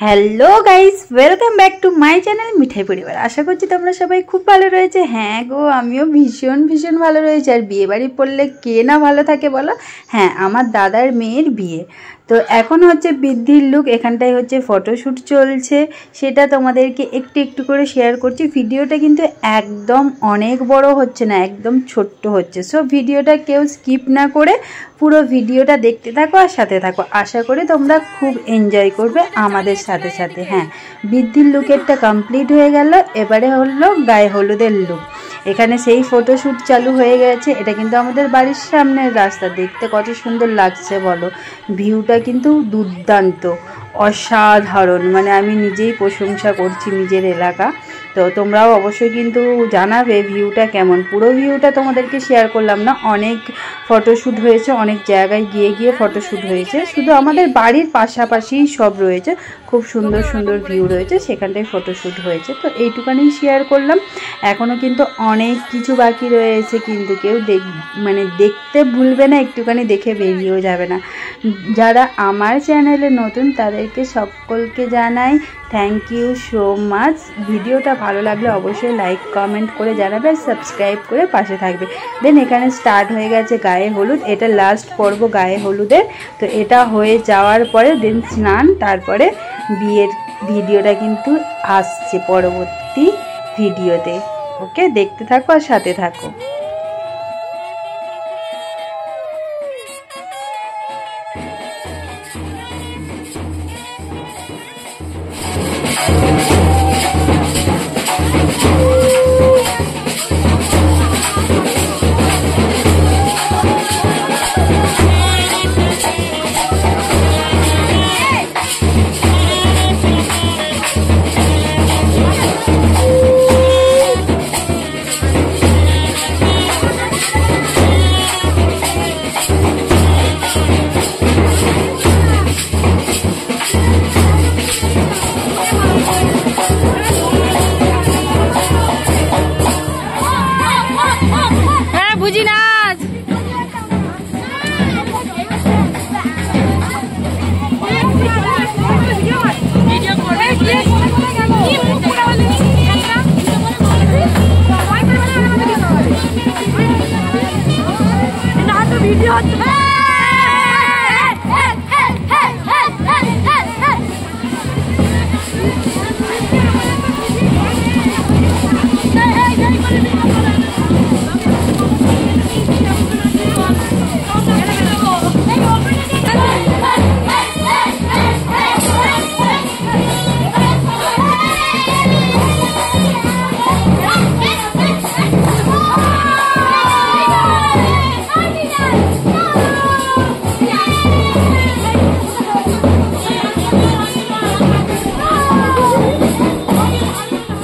Hello guys, welcome back to my channel Mithai পরিবার। আশা করছি তোমরা সবাই খুব ভালো রয়েছে। হ্যাঁ গো, আমিও ভীষণ ভীষণ ভালো রয়েছি। আর বিয়ে বাড়ি পড়লে কে না ভালো থাকে বলো? হ্যাঁ, আমার দাদার মেয়ের বিয়ে, তো এখন হচ্ছে বৃদ্ধির লুক। এখানটায় হচ্ছে ফটোশ্যুট চলছে, সেটা তোমাদেরকে একটু একটু করে শেয়ার করছি। ভিডিওটা কিন্তু একদম অনেক বড় হচ্ছে না, একদম ছোট্ট হচ্ছে। সো ভিডিওটা কেউ স্কিপ না করে পুরো ভিডিওটা দেখতে থাকো আর সাথে থাকো। আশা করি তোমরা খুব এনজয় করবে আমাদের সাথে সাথে। হ্যাঁ, বৃদ্ধির লুকেরটা কমপ্লিট হয়ে গেল, এবারে হলো গায়ে হলুদের লুক। এখানে সেই ফটোশ্যুট চালু হয়ে গেছে। এটা কিন্তু আমাদের বাড়ির সামনের রাস্তা, দেখতে কত সুন্দর লাগছে বলো। ভিউটা কিন্তু দুর্দান্ত, অসাধারণ, মানে আমি নিজেই প্রশংসা করছি নিজের এলাকা। তো তোমরাও অবশ্যই কিন্তু জানাবে ভিউটা কেমন। পুরো ভিউটা তোমাদেরকে শেয়ার করলাম না, অনেক ফটোশ্যুট হয়েছে, অনেক জায়গায় গিয়ে গিয়ে ফটোশ্যুট হয়েছে। শুধু আমাদের বাড়ির পাশাপাশিই সব রয়েছে, খুব সুন্দর সুন্দর ভিউ রয়েছে, সেখানটায় ফটোশ্যুট হয়েছে। তো এইটুখানি শেয়ার করলাম। এখনও কিন্তু অনেক কিছু বাকি রয়েছে, কিন্তু কেউ দেখতে ভুলবে না, একটুখানি দেখে বেরিয়েও যাবে না। যারা আমার চ্যানেলে নতুন তাদেরকে সকলকে জানাই থ্যাংক ইউ সো মাচ। ভিডিওটা ভালো লাগলে অবশ্যই লাইক কমেন্ট করে জানাবে আর সাবস্ক্রাইব করে পাশে থাকবে। দেন এখানে স্টার্ট হয়ে গেছে গায়ে হলুদ, এটা লাস্ট পর্ব গায়ে হলুদের। তো এটা হয়ে যাওয়ার পরে দেন স্নান, তারপরে বিয়ের ভিডিওটা কিন্তু আসছে পরবর্তী ভিডিওতে। ওকে, দেখতে থাকো আর সাথে থাকো। বুঝি না ভিডিও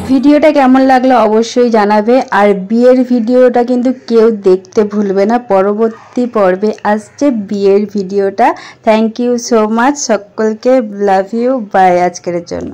ভিডিওটা কেমন লাগলো অবশ্যই জানাবে। আর বিয়ের ভিডিওটা কিন্তু কেউ দেখতে ভুলবে না, পরবর্তী পর্বে আসছে বিয়ের ভিডিওটা। থ্যাংক ইউ সো মাচ সকলকে, লাভ ইউ, বাই আজকের জন্য।